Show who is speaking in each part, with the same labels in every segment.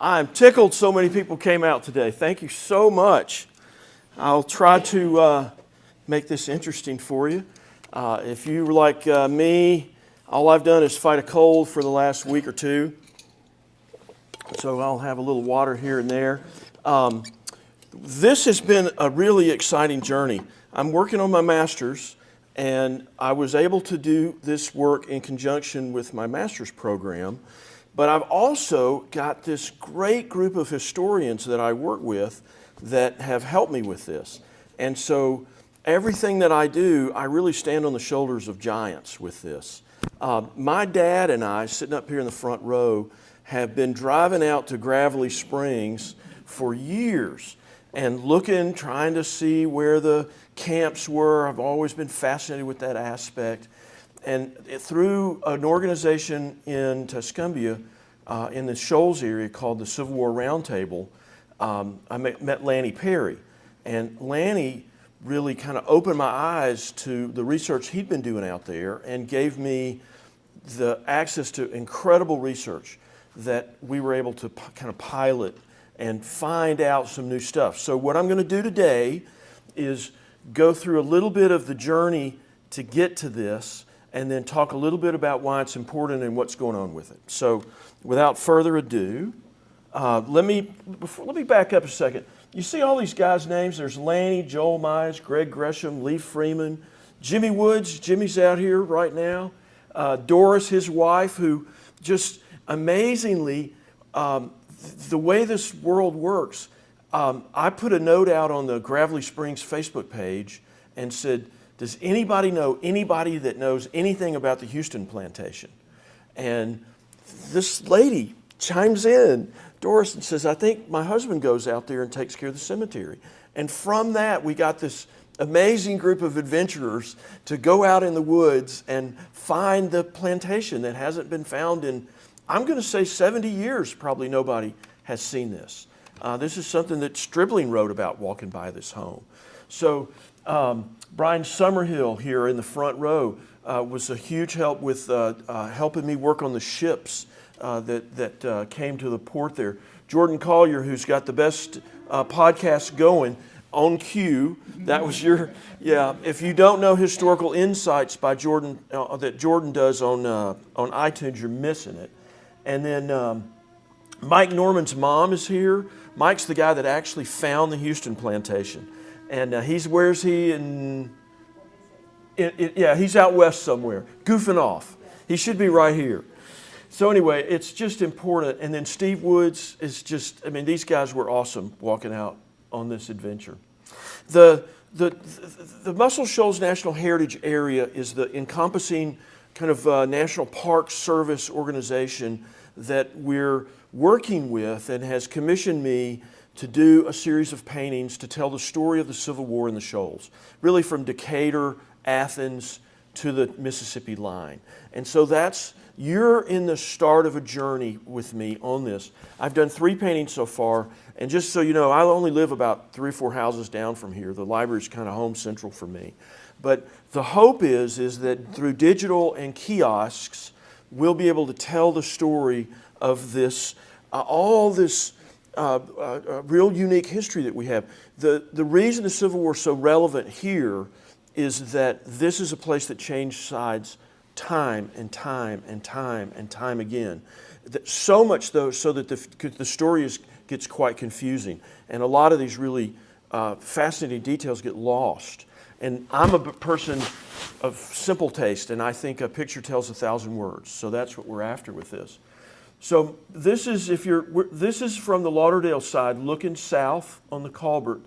Speaker 1: I'm tickled so many people came out today. Thank you so much. I'll try to make this interesting for you. If you were like me, all I've done is fight a cold for the last week or two. So I'll have a little water here and there. This has been a really exciting journey. I'm working on my master's, and I was able to do this work in conjunction with my master's program. But I've also got this great group of historians that I work with that have helped me with this. And so everything that I do, I really stand on the shoulders of giants with this. My dad and I, sitting up here in the front row, have been driving out to Cavalry Springs for years and looking, trying to see where the camps were. I've always been fascinated with that aspect. And through an organization in Tuscumbia, in the Shoals area called the Civil War Roundtable, I met Lanny Perry. And Lanny really kind of opened my eyes to the research he'd been doing out there and gave me the access to incredible research that we were able to kind of pilot and find out some new stuff. So what I'm going to do today is go through a little bit of the journey to get to this, and then talk a little bit about why it's important and what's going on with it. So without further ado, let me back up a second. You see all these guys' names? There's Lanny, Joel Mize, Greg Gresham, Lee Freeman, Jimmy Woods. Jimmy's out here right now. Doris, his wife, who just amazingly, the way this world works, I put a note out on the Cavalry Springs Facebook page and said, does anybody know anybody that knows anything about the Houston plantation? And this lady chimes in, Doris, and says, I think my husband goes out there and takes care of the cemetery. And from that, we got this amazing group of adventurers to go out in the woods and find the plantation that hasn't been found in, I'm going to say 70 years, probably nobody has seen this. This is something that Stribling wrote about walking by this home. So Brian Summerhill here in the front row was a huge help with helping me work on the ships that came to the port there. Jordan Collier, who's got the best podcast going, On Cue. That was your, yeah. If you don't know Historical Insights by Jordan, that Jordan does on iTunes, you're missing it. And then Mike Norman's mom is here. Mike's the guy that actually found the Houston plantation. And where's he? Yeah, he's out west somewhere, goofing off. He should be right here. So anyway, it's just important. And then Steve Woods is just, I mean, these guys were awesome walking out on this adventure. The Muscle Shoals National Heritage Area is the encompassing kind of National Park Service organization that we're working with and has commissioned me to do a series of paintings to tell the story of the Civil War in the Shoals, really from Decatur, Athens, to the Mississippi line. And so you're in the start of a journey with me on this. I've done 3 paintings so far, and just so you know, I only live about 3 or 4 houses down from here. The library's kind of home central for me. But the hope is that through digital and kiosks, we'll be able to tell the story of this, all this real unique history that we have. The reason the Civil War is so relevant here is that this is a place that changed sides time and time and time and time again. So much though, so that the story gets quite confusing. And a lot of these really fascinating details get lost. And I'm a person of simple taste, and I think a picture tells 1,000 words. So that's what we're after with this. So this is from the Lauderdale side, looking south on the Colbert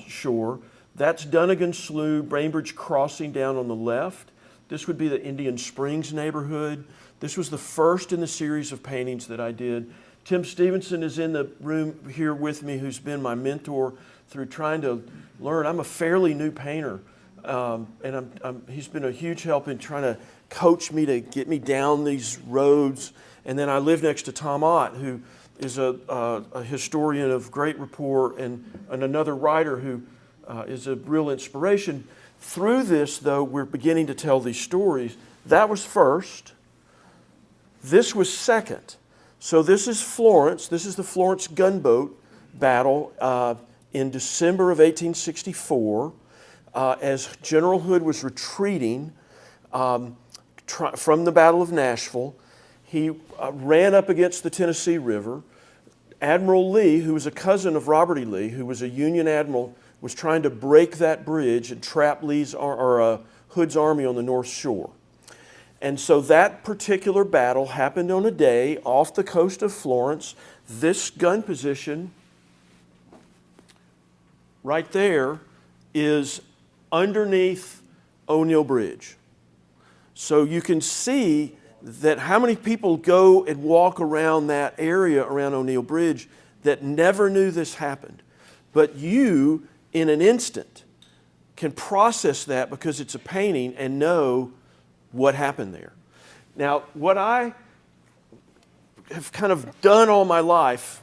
Speaker 1: shore. That's Dunnigan Slough, Bainbridge Crossing down on the left. This would be the Indian Springs neighborhood. This was the first in the series of paintings that I did. Tim Stevenson is in the room here with me, who's been my mentor through trying to learn. I'm a fairly new painter, and he's been a huge help in trying to coach me to get me down these roads. And then I live next to Tom Ott, who is a historian of great rapport and another writer who is a real inspiration. Through this, though, we're beginning to tell these stories. That was first. This was second. So this is Florence. This is the Florence gunboat battle in December of 1864 as General Hood was retreating from the Battle of Nashville. He ran up against the Tennessee River. Admiral Lee, who was a cousin of Robert E. Lee, who was a Union admiral, was trying to break that bridge and trap Hood's army on the North Shore. And so that particular battle happened on a day off the coast of Florence. This gun position right there is underneath O'Neill Bridge. So you can see that how many people go and walk around that area around O'Neill Bridge that never knew this happened. But you, in an instant, can process that because it's a painting and know what happened there. Now, what I have kind of done all my life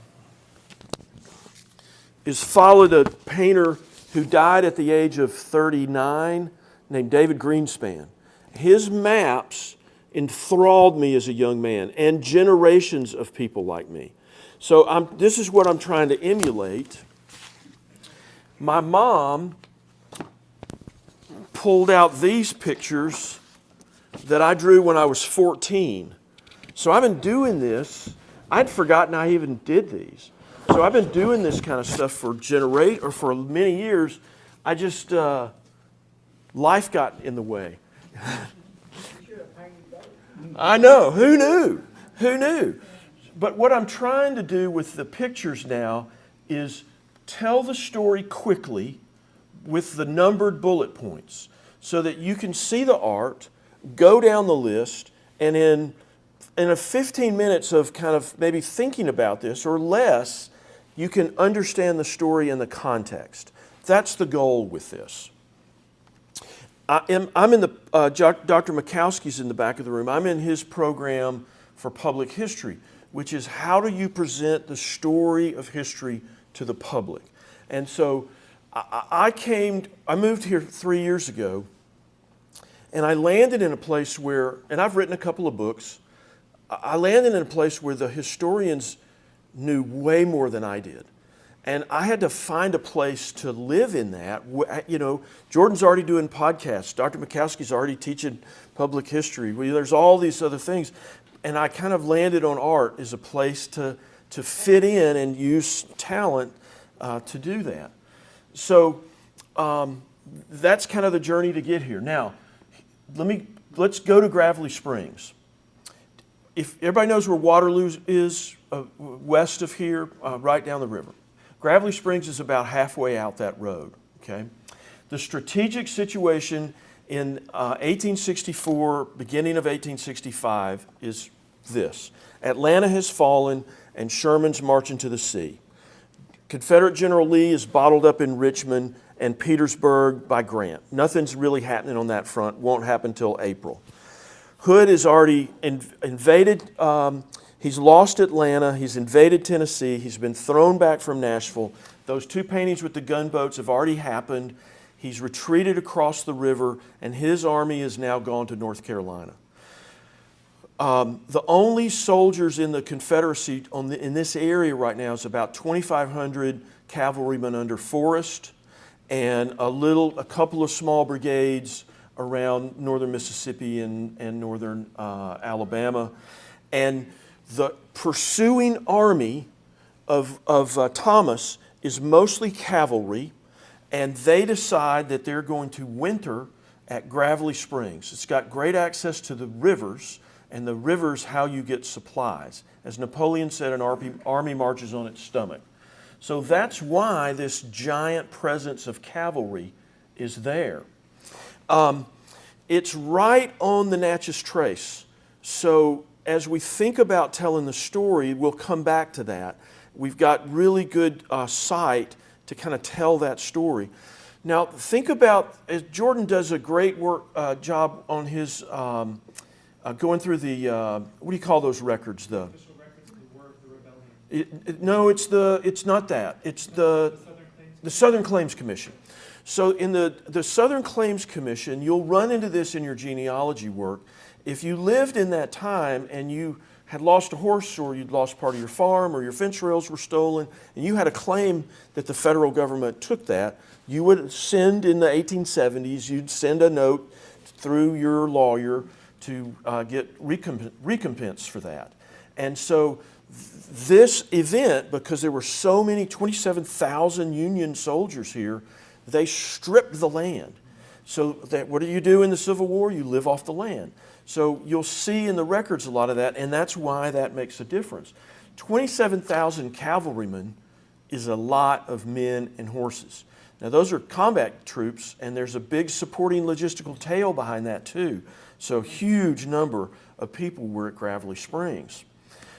Speaker 1: is followed a painter who died at the age of 39 named David Greenspan. His maps enthralled me as a young man and generations of people like me. So this is what I'm trying to emulate. My mom pulled out these pictures that I drew when I was 14. So I've been doing this. I'd forgotten I even did these. So I've been doing this kind of stuff for many years. I just, life got in the way. I know, who knew? Who knew? But what I'm trying to do with the pictures now is tell the story quickly with the numbered bullet points so that you can see the art, go down the list, and in a 15 minutes of kind of maybe thinking about this or less, you can understand the story and the context. That's the goal with this. I'm in the, Dr. Mikowski's in the back of the room. I'm in his program for public history, which is how do you present the story of history to the public? And so I moved here 3 years ago, and I landed in a place where, and I've written a couple of books, I landed in a place where the historians knew way more than I did. And I had to find a place to live in that. You know, Jordan's already doing podcasts. Dr. Mikowski's already teaching public history. There's all these other things. And I kind of landed on art as a place to fit in and use talent to do that. So that's kind of the journey to get here. Now, let's go to Gravelly Springs. If everybody knows where Waterloo is, west of here, right down the river. Gravelly Springs is about halfway out that road, okay? The strategic situation in 1864, beginning of 1865, is this. Atlanta has fallen and Sherman's marching to the sea. Confederate General Lee is bottled up in Richmond and Petersburg by Grant. Nothing's really happening on that front, won't happen until April. Hood has already invaded, he's lost Atlanta, he's invaded Tennessee, he's been thrown back from Nashville. Those two paintings with the gunboats have already happened. He's retreated across the river, and his army is now gone to North Carolina. The only soldiers in the Confederacy in this area right now is about 2,500 cavalrymen under Forrest and a couple of small brigades around northern Mississippi and northern Alabama. And the pursuing army of Thomas is mostly cavalry, and they decide that they're going to winter at Gravelly Springs. It's got great access to the rivers, and the river's how you get supplies. As Napoleon said, an army marches on its stomach. So that's why this giant presence of cavalry is there. It's right on the Natchez Trace. So as we think about telling the story, we'll come back to that. We've got really good sight to kind of tell that story. Now think about, as Jordan does a great job on his, going through the, what do you call those records? The no, it's not that. It's the Southern Claims Commission. So in the Southern Claims Commission, you'll run into this in your genealogy work. If you lived in that time and you had lost a horse, or you'd lost part of your farm, or your fence rails were stolen, and you had a claim that the federal government took that, you would send, in the 1870s, you'd send a note through your lawyer to get recompense for that. And so this event, because there were so many, 27,000 Union soldiers here, they stripped the land. So that, what do you do in the Civil War? You live off the land. So you'll see in the records a lot of that, and that's why that makes a difference. 27,000 cavalrymen is a lot of men and horses. Now those are combat troops, and there's a big supporting logistical tail behind that too. So huge number of people were at Cavalry Springs.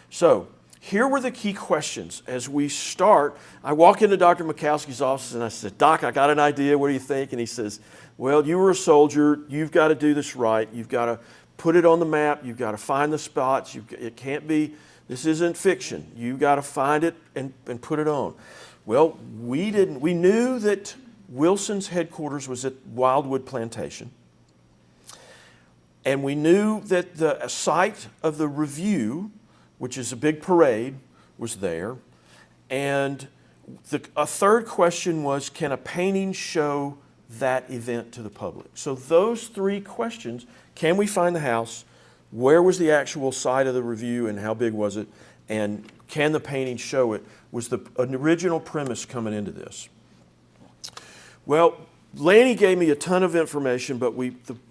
Speaker 1: So here were the key questions. As we start, I walk into Dr. Mikowski's office and I said, Doc, I got an idea, what do you think? And he says, well, you were a soldier, you've got to do this right, you've got to put it on the map, you've got to find the spots, it can't be, this isn't fiction, you've got to find it and put it on. Well, we knew that Wilson's headquarters was at Wildwood Plantation, and we knew that the site of the review, which is a big parade, was there, and a third question was, can a painting show that event to the public? So those three questions: can we find the house? Where was the actual site of the review and how big was it? And can the painting show it? Was an original premise coming into this. Well, Lanny gave me a ton of information, but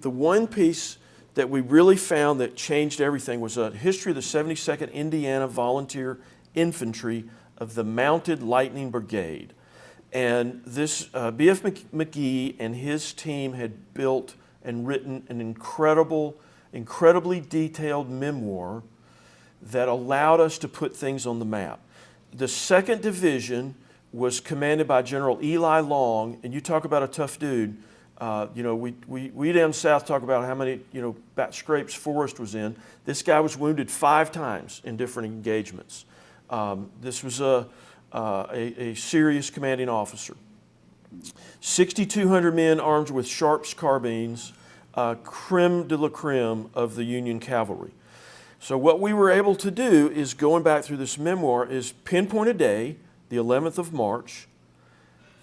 Speaker 1: the one piece that we really found that changed everything was a history of the 72nd Indiana Volunteer Infantry of the Mounted Lightning Brigade. And this B.F. McGee and his team had built and written an incredibly detailed memoir that allowed us to put things on the map. The 2nd Division was commanded by General Eli Long, and you talk about a tough dude. We down south talk about how many, bat scrapes Forrest was in. This guy was wounded 5 times in different engagements. This was a serious commanding officer. 6,200 men armed with Sharps carbines, creme de la creme of the Union cavalry. So what we were able to do is, going back through this memoir, is pinpoint a day, the 11th of March,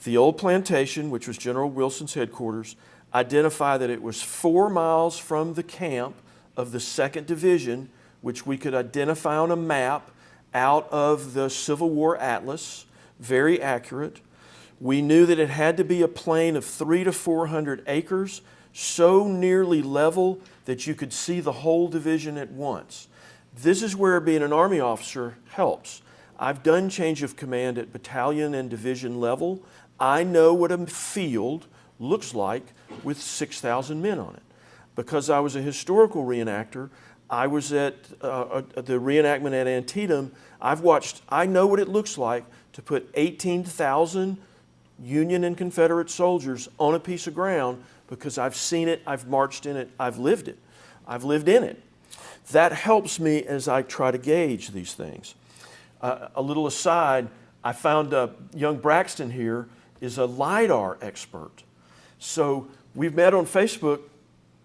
Speaker 1: the old plantation, which was General Wilson's headquarters, identify that it was 4 miles from the camp of the 2nd Division, which we could identify on a map out of the Civil War Atlas, very accurate. We knew that it had to be a plain of 300 to 400 acres, so nearly level that you could see the whole division at once. This is where being an Army officer helps. I've done change of command at battalion and division level. I know what a field looks like with 6,000 men on it. Because I was a historical reenactor, I was at the reenactment at Antietam. I know what it looks like to put 18,000 Union and Confederate soldiers on a piece of ground, because I've seen it, I've marched in it, I've lived it. I've lived in it. That helps me as I try to gauge these things. A little aside, I found young Braxton here is a LiDAR expert. So we've met on Facebook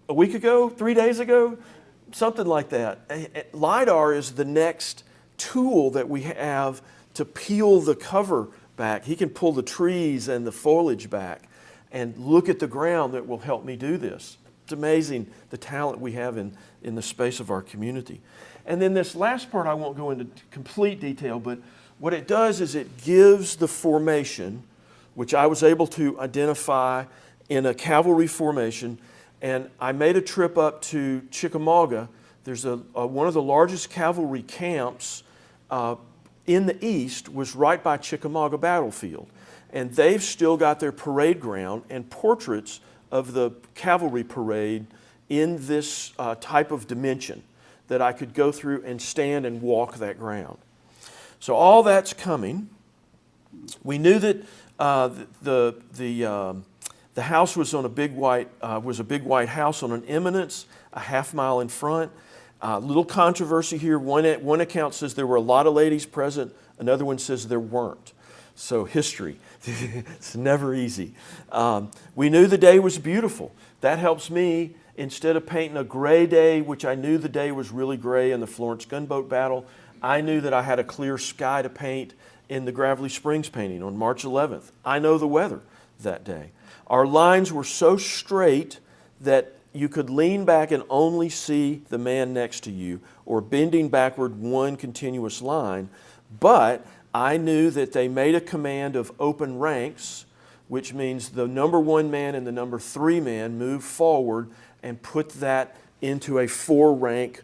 Speaker 1: a week ago, 3 days ago, something like that. LiDAR is the next tool that we have to peel the cover back. He can pull the trees and the foliage back and look at the ground that will help me do this. It's amazing the talent we have in the space of our community. And then this last part, I won't go into complete detail, but what it does is it gives the formation, which I was able to identify in a cavalry formation. And I made a trip up to Chickamauga. There's one of the largest cavalry camps in the east was right by Chickamauga battlefield. And they've still got their parade ground and portraits of the cavalry parade in this type of dimension that I could go through and stand and walk that ground. So all that's coming. We knew that the house was on a big white house on an eminence, a half mile in front. Little controversy here. One account says there were a lot of ladies present. Another one says there weren't. So history, it's never easy. We knew the day was beautiful. That helps me instead of painting a gray day, which I knew the day was really gray in the Florence gunboat battle, I knew that I had a clear sky to paint in the Cavalry Springs painting on March 11th. I know the weather that day. Our lines were so straight that you could lean back and only see the man next to you, or bending backward one continuous line. But I knew that they made a command of open ranks, which means the number 1 man and the number 3 man move forward and put that into a 4-rank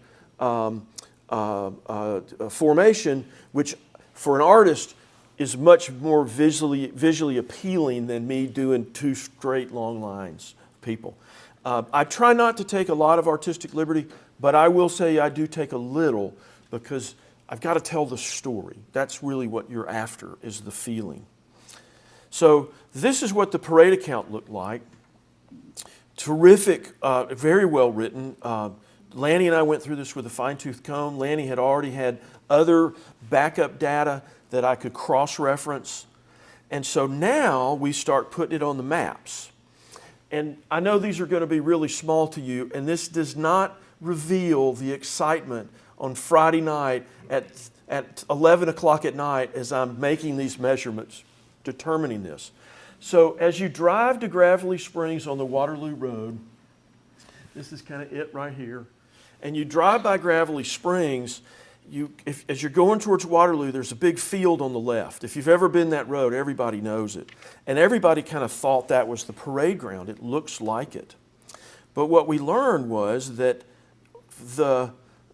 Speaker 1: formation, which for an artist is much more visually appealing than me doing 2 straight long lines of people. I try not to take a lot of artistic liberty, but I will say I do take a little, because I've got to tell the story. That's really what you're after, is the feeling. So this is what the parade account looked like. Terrific, very well written. Lanny and I went through this with a fine-tooth comb. Lanny had already had other backup data that I could cross-reference. And so now we start putting it on the maps. And I know these are going to be really small to you, and this does not reveal the excitement on Friday night at 11 o'clock at night as I'm making these measurements, determining this. So as you drive to Cavalry Springs on the Waterloo Road, this is kind of it right here, and you drive by Cavalry Springs, as you're going towards Waterloo, there's a big field on the left. If you've ever been that road, everybody knows it. And everybody kind of thought that was the parade ground. It looks like it. But what we learned was that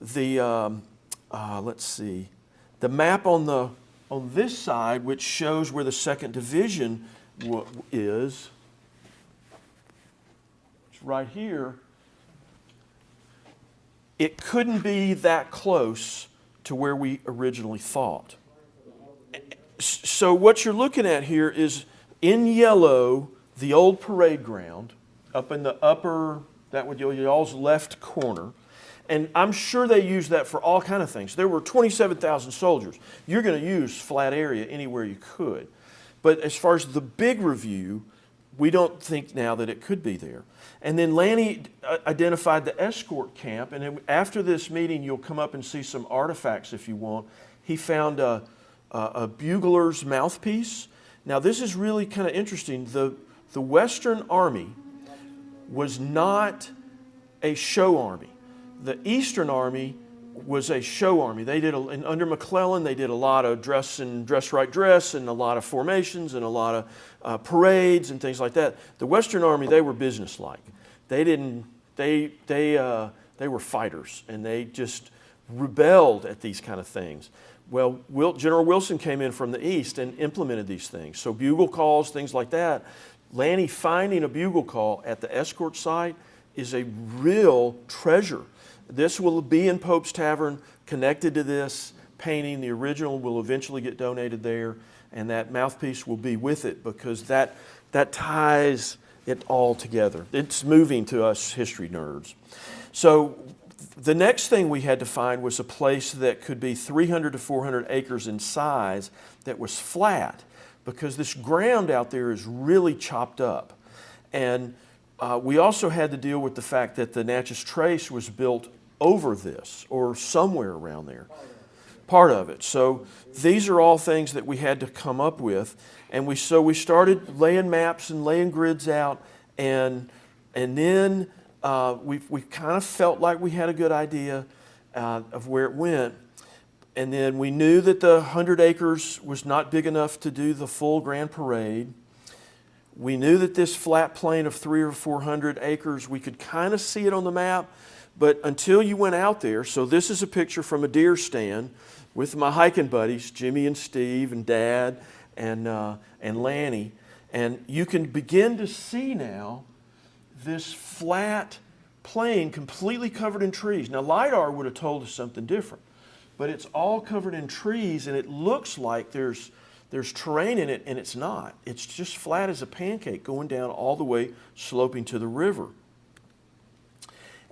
Speaker 1: let's see, the map on this side, which shows where the 2nd Division is, it's right here. It couldn't be that close to where we originally thought. So what you're looking at here is, in yellow, the old parade ground, up in the upper, that would be y'all's left corner. And I'm sure they used that for all kind of things. There were 27,000 soldiers. You're going to use flat area anywhere you could. But as far as the big review, we don't think now that it could be there. And then Lanny identified the escort camp, and then after this meeting, you'll come up and see some artifacts if you want. He found a bugler's mouthpiece. Now this is really kind of interesting. The Western Army was not a show army. The Eastern Army was a show army. They did, under McClellan, they did a lot of dress right dress, and a lot of formations, and a lot of parades and things like that. The Western Army, they were businesslike. They were fighters, and they just rebelled at these kind of things. Well, General Wilson came in from the East and implemented these things. So bugle calls, things like that. Lanny finding a bugle call at the escort site is a real treasure. This will be in Pope's Tavern, connected to this painting. The original will eventually get donated there, and that mouthpiece will be with it, because that ties it all together. It's moving to us history nerds. So the next thing we had to find was a place that could be 300 to 400 acres in size that was flat, because this ground out there is really chopped up. And we also had to deal with the fact that the Natchez Trace was built over this, or somewhere around there, part of it. So these are all things that we had to come up with, and we started laying maps and laying grids out, and then we kind of felt like we had a good idea of where it went. And then we knew that the 100 acres was not big enough to do the full grand parade. We knew that this flat plain of 300 or 400 acres, we could kind of see it on the map, but until you went out there. So this is a picture from a deer stand with my hiking buddies, Jimmy and Steve and Dad and Lanny. And you can begin to see now this flat plain completely covered in trees. Now LiDAR would have told us something different, but it's all covered in trees, and it looks like there's terrain in it, and it's not. It's just flat as a pancake going down all the way, sloping to the river.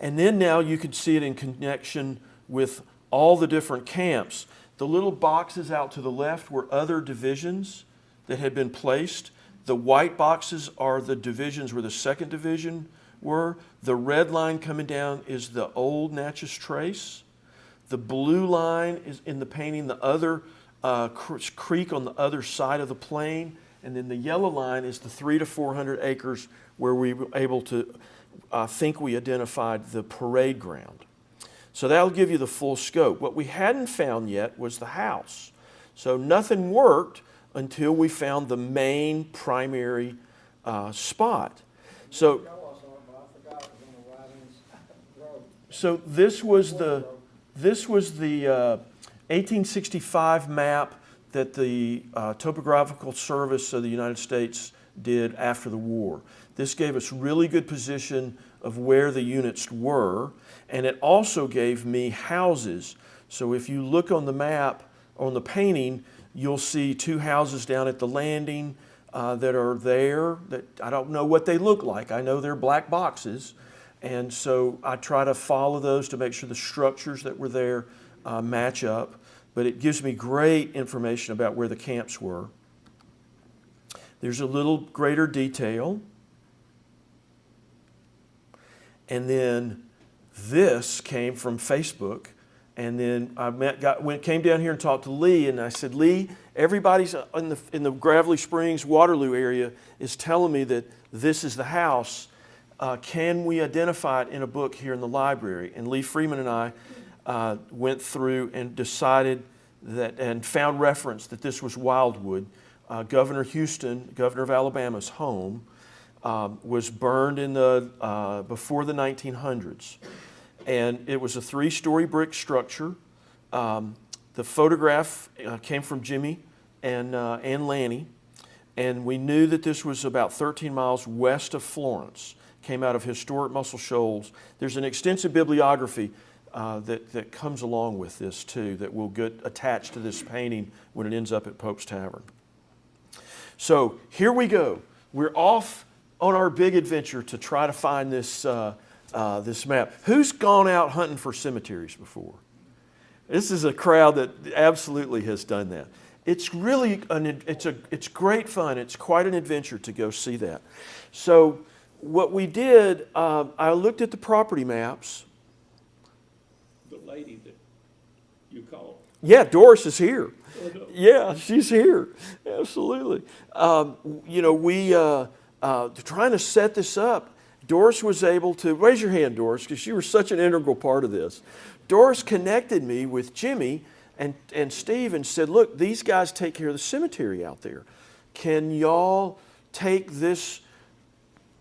Speaker 1: And then now you can see it in connection with all the different camps. The little boxes out to the left were other divisions that had been placed. The white boxes are the divisions where the 2nd Division were. The red line coming down is the old Natchez Trace. The blue line is in the painting, the other creek on the other side of the plain. And then the yellow line is the 300 to 400 acres where we were able to think we identified the parade ground. So that'll give you the full scope. What we hadn't found yet was the house. So nothing worked until we found the main primary spot. So this was the 1865 map that the Topographical Service of the United States did after the war. This gave us really good position of where the units were, and it also gave me houses. So if you look on the map, on the painting, you'll see two houses down at the landing that are there that I don't know what they look like. I know they're black boxes, and so I try to follow those to make sure the structures that were there match up. But it gives me great information about where the camps were. There's a little greater detail. And then this came from Facebook. And then I came down here and talked to Lee, and I said, Lee, everybody's in the Gravelly Springs, Waterloo area is telling me that this is the house. Can we identify it in a book here in the library? And Lee Freeman and I went through and decided that, and found reference that this was Wildwood. Governor Houston, governor of Alabama's home, was burned in before the 1900s. And it was a 3-story brick structure. The photograph came from Jimmy and Lanny. And we knew that this was about 13 miles west of Florence. Came out of historic Muscle Shoals. There's an extensive bibliography that comes along with this too, that will get attached to this painting when it ends up at Pope's Tavern. So here we go. We're off on our big adventure to try to find this this map. Who's gone out hunting for cemeteries before? This is a crowd that absolutely has done that. It's really it's great fun. It's quite an adventure to go see that. So what we did, I looked at the property maps.
Speaker 2: The lady that you called.
Speaker 1: Yeah, Doris is here.
Speaker 2: Oh, no.
Speaker 1: Yeah, she's here. Absolutely. You know, we trying to set this up. Doris was able to, raise your hand, Doris, because you were such an integral part of this. Doris connected me with Jimmy and Steve and said, look, these guys take care of the cemetery out there. Can y'all take this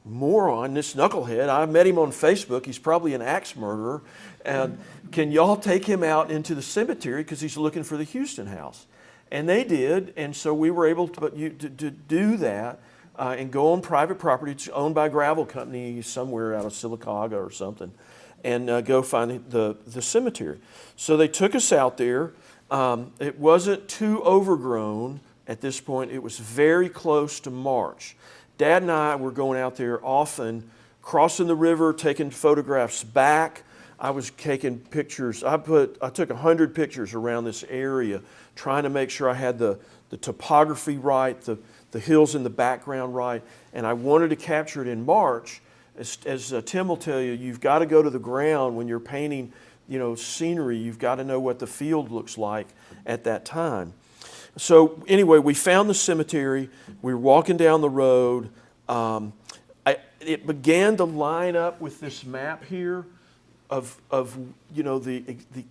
Speaker 1: moron, this knucklehead? I met him on Facebook. He's probably an axe murderer. And can y'all take him out into the cemetery because he's looking for the Houston house? And they did. And so we were able to do that. And go on private property. It's owned by a gravel company somewhere out of Sylacauga or something, and go find the cemetery. So they took us out there. It wasn't too overgrown at this point. It was very close to March. Dad and I were going out there often, crossing the river, taking photographs back. I was taking pictures. I took 100 pictures around this area, trying to make sure I had the topography right, the hills in the background right, and I wanted to capture it in March. As Tim will tell you, you've got to go to the ground when you're painting, you know, scenery. You've got to know what the field looks like at that time. So anyway, we found the cemetery. We were walking down the road. It began to line up with this map here of you know the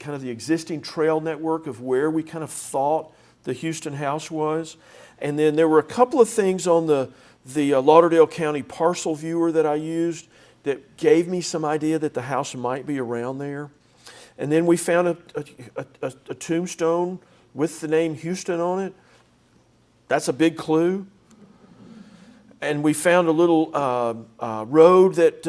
Speaker 1: kind of the existing trail network of where we kind of thought the Houston house was. And then there were a couple of things on the Lauderdale County parcel viewer that I used that gave me some idea that the house might be around there. And then we found a tombstone with the name Houston on it. That's a big clue. And we found a little road that,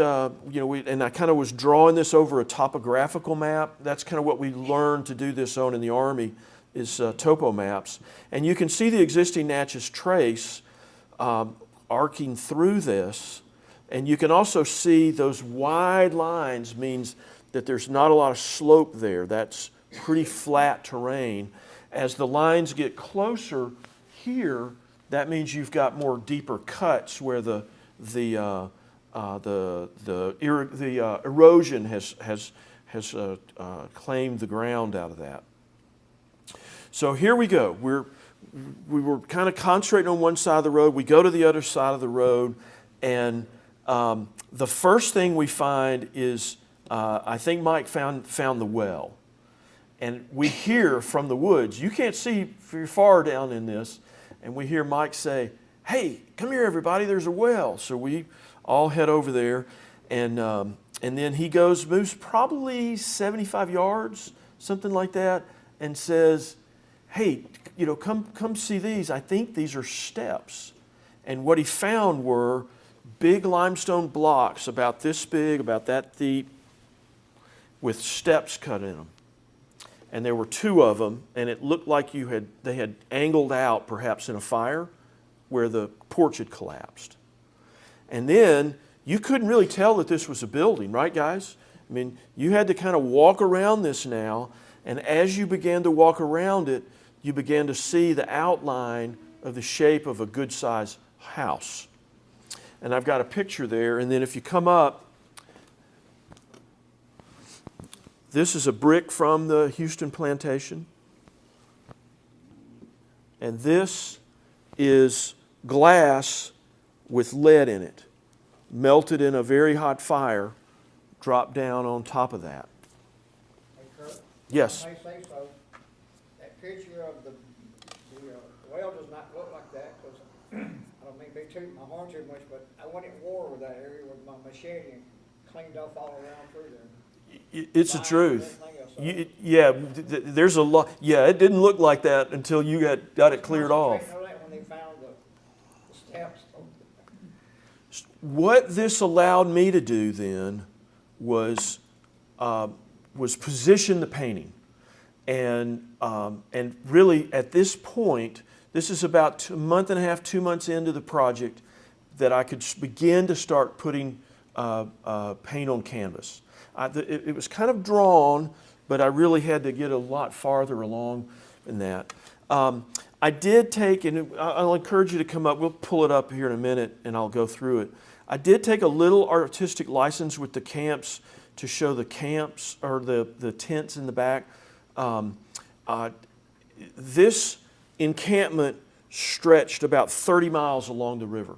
Speaker 1: you know, and I kind of was drawing this over a topographical map. That's kind of what we learned to do this on in the Army, is topo maps. And you can see the existing Natchez Trace arcing through this. And you can also see those wide lines means that there's not a lot of slope there. That's pretty flat terrain. As the lines get closer here, that means you've got more deeper cuts where the erosion has claimed the ground out of that. So here we go. We were kind of concentrating on one side of the road. We go to the other side of the road, and the first thing we find is I think Mike found the well. And we hear from the woods, you can't see if you're far down in this, and we hear Mike say, "Hey, come here everybody, there's a well." So we all head over there, and then he moves probably 75 yards, something like that, and says, "Hey, come see these. I think these are steps." And what he found were big limestone blocks about this big, about that deep, with steps cut in them. And there were two of them, and it looked like they had angled out perhaps in a fire where the porch had collapsed. And then you couldn't really tell that this was a building, right guys? I mean, you had to kind of walk around this now, and as you began to walk around it, you began to see the outline of the shape of a good-sized house. And I've got a picture there, and then if you come up, this is a brick from the Houston plantation. And this is glass with lead in it, melted in a very hot fire, dropped down on top of that.
Speaker 3: Hey, Kurt?
Speaker 1: Yes.
Speaker 3: I may say so. That picture of the well does not look like that, because I don't mean to be tooting my horn too much, but I went at war with that area with my machete and cleaned off all around through there.
Speaker 1: It's the truth. There's a lot. Yeah, it didn't look like that until you got it cleared off.
Speaker 3: I know that when they found the steps.
Speaker 1: What this allowed me to do then was position the painting, and really at this point, this is about a month and a half, 2 months into the project, that I could begin to start putting paint on canvas. It was kind of drawn, but I really had to get a lot farther along in that. I did take, and I'll encourage you to come up, we'll pull it up here in a minute and I'll go through it. I did take a little artistic license with the camps to show the camps, or the tents in the back. This encampment stretched about 30 miles along the river.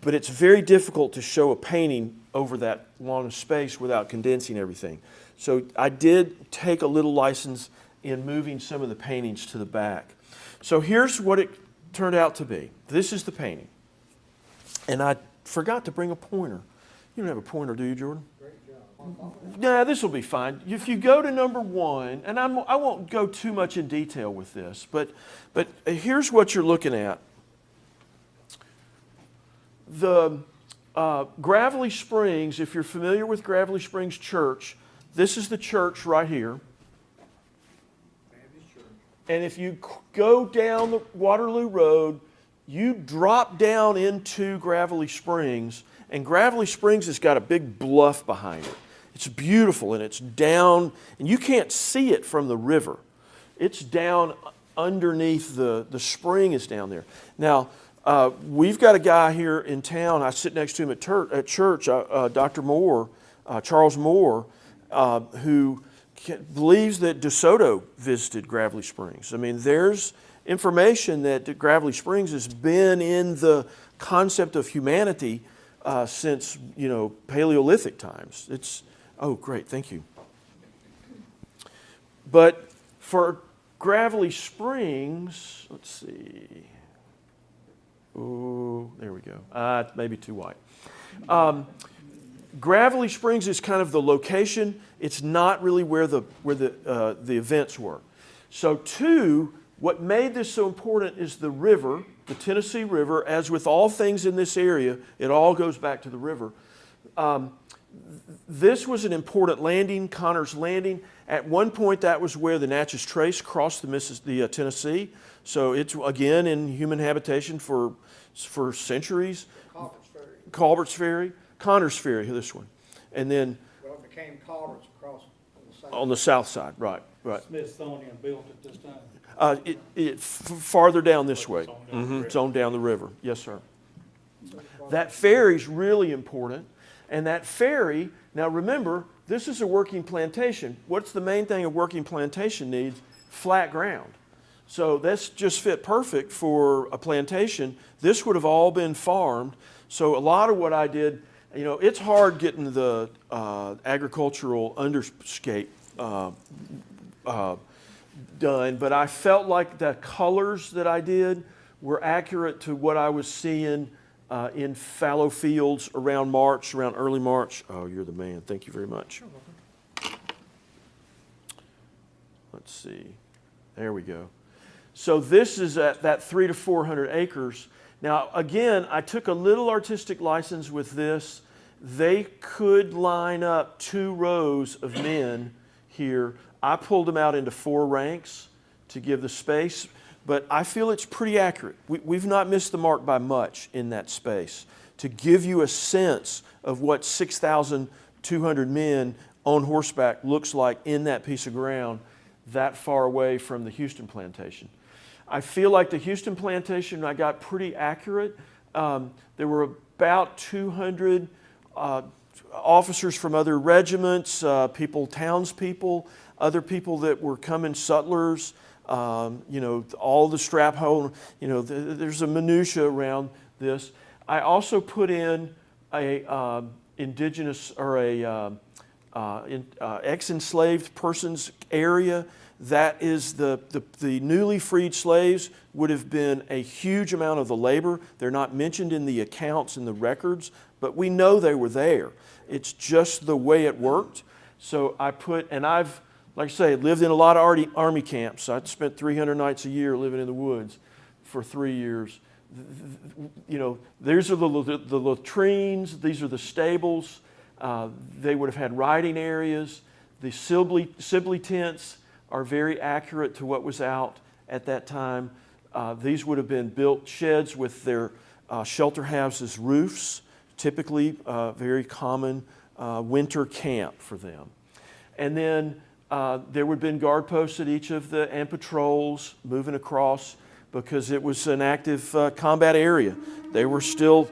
Speaker 1: But it's very difficult to show a painting over that long space without condensing everything. So I did take a little license in moving some of the paintings to the back. So here's what it turned out to be. This is the painting. And I forgot to bring a pointer. You don't have a pointer, do you, Jordan?
Speaker 3: Great job.
Speaker 1: Nah, this will be fine. If you go to number 1, and I won't go too much in detail with this, but here's what you're looking at. The Gravelly Springs, if you're familiar with Gravelly Springs Church, this is the church right here. And if you go down the Waterloo Road, you drop down into Gravelly Springs, and Gravelly Springs has got a big bluff behind it. It's beautiful, and it's down, and you can't see it from the river. It's down underneath the spring is down there. Now, we've got a guy here in town, I sit next to him at church, Dr. Moore, Charles Moore, who believes that DeSoto visited Gravelly Springs. I mean, there's information that Gravelly Springs has been in the concept of humanity since, Paleolithic times. Oh, great, thank you. But for Gravelly Springs, let's see. Oh, there we go. Maybe too white. Gravelly Springs is kind of the location. It's not really where the events were. So, what made this so important is the river, the Tennessee River. As with all things in this area, it all goes back to the river. This was an important landing, Connor's Landing. At one point, that was where the Natchez Trace crossed the Tennessee. So it's, again, in human habitation for centuries. Culbert's Ferry. Connor's Ferry, this one. And then...
Speaker 3: Well, it became Culbert's across
Speaker 1: on the south side, right.
Speaker 4: Smithsonian built it this time.
Speaker 1: Farther down this way. It's on down the river. Yes, sir. That ferry's really important. And that ferry, now remember, this is a working plantation. What's the main thing a working plantation needs? Flat ground. So that's just fit perfect for a plantation. This would have all been farmed. So a lot of what I did, you know, it's hard getting the agricultural underscape done, but I felt like the colors that I did were accurate to what I was seeing in fallow fields around March, around early March. Oh, you're the man. Thank you very much. Let's see. There we go. So this is at that 300 to 400 acres. Now, again, I took a little artistic license with this. They could line up 2 rows of men here. I pulled them out into 4 ranks to give the space, but I feel it's pretty accurate. We've not missed the mark by much in that space to give you a sense of what 6,200 men on horseback looks like in that piece of ground that far away from the Houston plantation. I feel like the Houston plantation, I got pretty accurate. There were about 200 officers from other regiments, townspeople, other people that were coming, sutlers, you know, all the strap hole, you know, there's a minutia around this. I also put in a indigenous or a ex-enslaved persons area. That is the newly freed slaves would have been a huge amount of the labor. They're not mentioned in the accounts and the records, but we know they were there. It's just the way it worked. So I put, and I've, like I say, lived in a lot of army camps. I spent 300 nights a year living in the woods for 3 years. You know, these are the latrines, these are the stables. They would have had riding areas. The Sibley tents are very accurate to what was out at that time. These would have been built sheds with their shelter houses roofs, typically very common winter camp for them. And then there would have been guard posts at each of the and patrols moving across because it was an active combat area. They were still,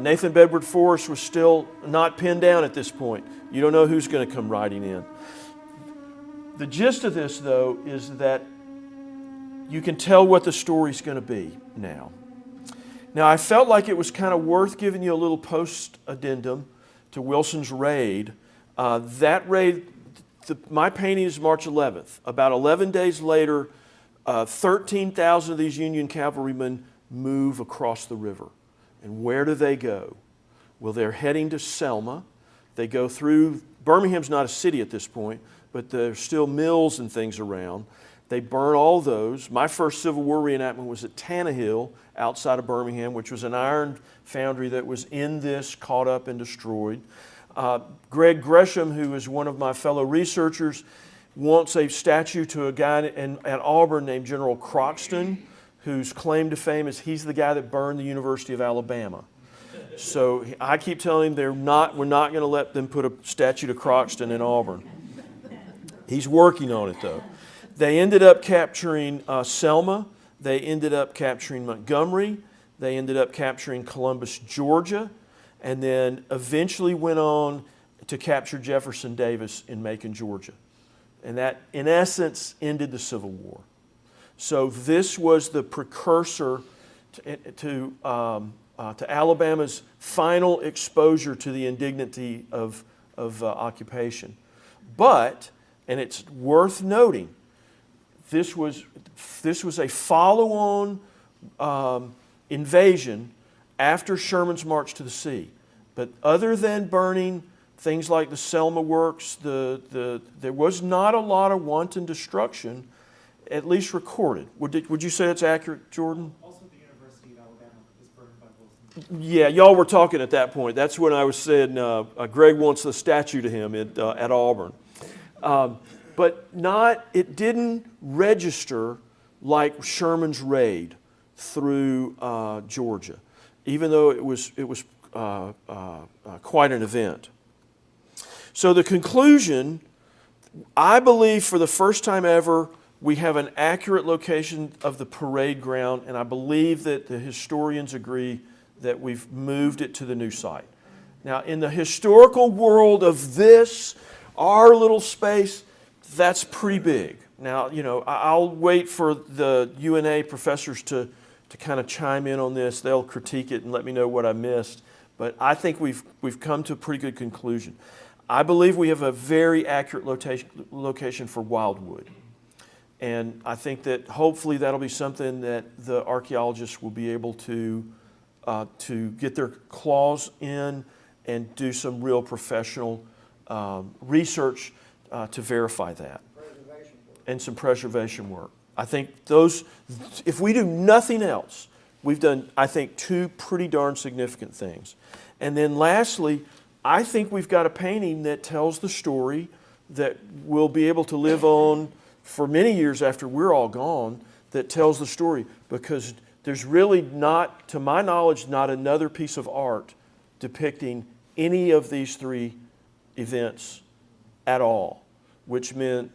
Speaker 1: Nathan Bedford Forrest was still not pinned down at this point. You don't know who's going to come riding in. The gist of this, though, is that you can tell what the story's going to be now. Now, I felt like it was kind of worth giving you a little post-addendum to Wilson's raid. That raid, my painting is March 11th. About 11 days later, 13,000 of these Union cavalrymen move across the river. And where do they go? Well, they're heading to Selma. They go through, Birmingham's not a city at this point, but there's still mills and things around. They burn all those. My first Civil War reenactment was at Tannehill, outside of Birmingham, which was an iron foundry that was in this, caught up and destroyed. Greg Gresham, who is one of my fellow researchers, wants a statue to a guy at Auburn named General Croxton, whose claim to fame is he's the guy that burned the University of Alabama. So I keep telling him we're not going to let them put a statue to Croxton in Auburn. He's working on it, though. They ended up capturing Selma. They ended up capturing Montgomery. They ended up capturing Columbus, Georgia, and then eventually went on to capture Jefferson Davis in Macon, Georgia. And that, in essence, ended the Civil War. So this was the precursor to Alabama's final exposure to the indignity of occupation. But, and it's worth noting, this was a follow-on invasion after Sherman's march to the sea. But other than burning things like the Selma Works, there was not a lot of wanton destruction, at least recorded. Would you say that's accurate, Jordan?
Speaker 5: Also, the University of Alabama was burned by Wilson.
Speaker 1: Yeah, y'all were talking at that point. That's when I was saying Greg wants the statue to him at Auburn. But it didn't register like Sherman's raid through Georgia, even though it was quite an event. So the conclusion, I believe for the first time ever, we have an accurate location of the parade ground, and I believe that the historians agree that we've moved it to the new site. Now, in the historical world of this, our little space, that's pretty big. Now, you know, I'll wait for the UNA professors to kind of chime in on this. They'll critique it and let me know what I missed. But I think we've come to a pretty good conclusion. I believe we have a very accurate location for wildwood. And I think that hopefully that'll be something that the archaeologists will be able to get their claws in and do some real professional research to verify that.
Speaker 3: Preservation work.
Speaker 1: And some preservation work. I think those, if we do nothing else, we've done, I think, two pretty darn significant things. And then lastly, I think we've got a painting that tells the story that we'll be able to live on for many years after we're all gone, that tells the story, because there's really not, to my knowledge, not another piece of art depicting any of these three events at all, which meant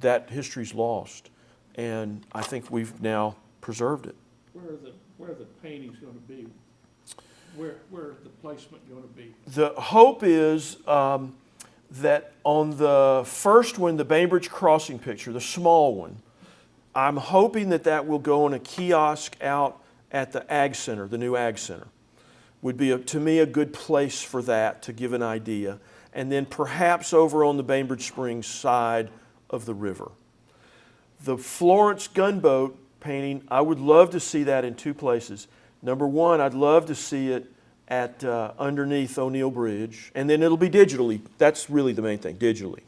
Speaker 1: that history's lost. And I think we've now preserved it.
Speaker 2: Where are the paintings gonna be? Where is the placement gonna be?
Speaker 1: The hope is that on the first one, the Bainbridge Crossing picture, the small one, I'm hoping that that will go on a kiosk out at the Ag Center, the new Ag Center. Would be, to me, a good place for that to give an idea. And then perhaps over on the Bainbridge Springs side of the river. The Florence gunboat painting, I would love to see that in two places. Number one, I'd love to see it at underneath O'Neill Bridge, and then it'll be digitally. That's really the main thing, digitally.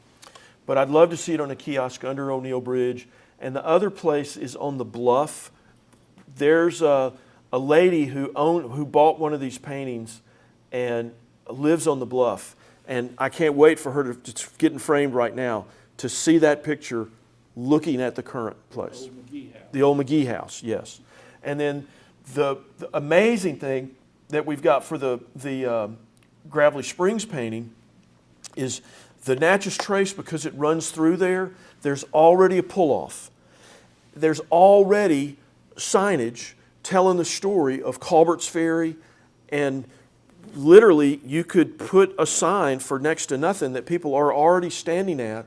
Speaker 1: But I'd love to see it on a kiosk under O'Neill Bridge. And the other place is on the bluff. There's a lady who bought one of these paintings and lives on the bluff. And I can't wait for her to get in framed right now to see that picture looking at the current place.
Speaker 2: Old McGee House.
Speaker 1: The old McGee House, yes. And then the amazing thing that we've got for the Gravelly Springs painting is the Natchez Trace, because it runs through there, there's already a pull-off. There's already signage telling the story of Culbert's Ferry, and literally you could put a sign for next to nothing that people are already standing at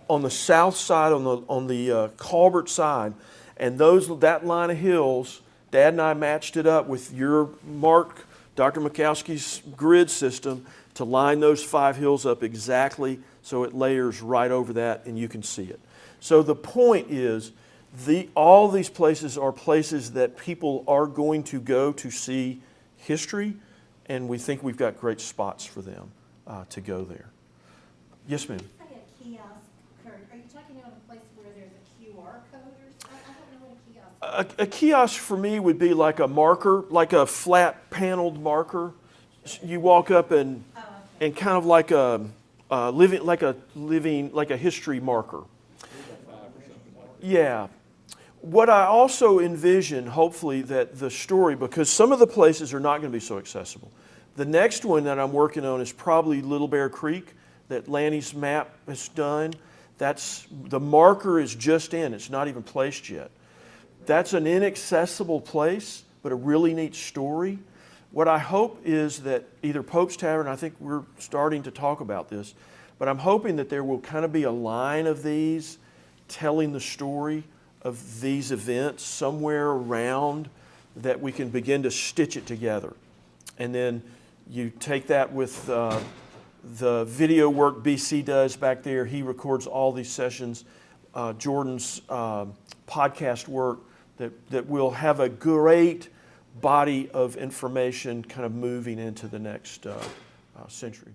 Speaker 1: on the south side, on the Culbert side, and that line of hills, Dad and I matched it up with your Mark, Dr. Mikowski's grid system to line those 5 hills up exactly so it layers right over that and you can see it. So the point is, all these places are places that people are going to go to see history, and we think we've got great spots for them to go there. Yes, ma'am.
Speaker 6: Like a kiosk, Kurt, are you talking about a place where there's a QR code or something? I don't know what a kiosk is.
Speaker 1: A kiosk for me would be like a marker, like a flat paneled marker. You walk up and kind of like a history marker. Yeah. What I also envision, hopefully, that the story, because some of the places are not going to be so accessible. The next one that I'm working on is probably Little Bear Creek that Lanny's map has done. The marker is just in, it's not even placed yet. That's an inaccessible place, but a really neat story. What I hope is that either Pope's Tavern, I think we're starting to talk about this, but I'm hoping that there will kind of be a line of these telling the story of these events somewhere around that we can begin to stitch it together. And then you take that with the video work BC does back there. He records all these sessions. Jordan's podcast work, that will have a great body of information kind of moving into the next century.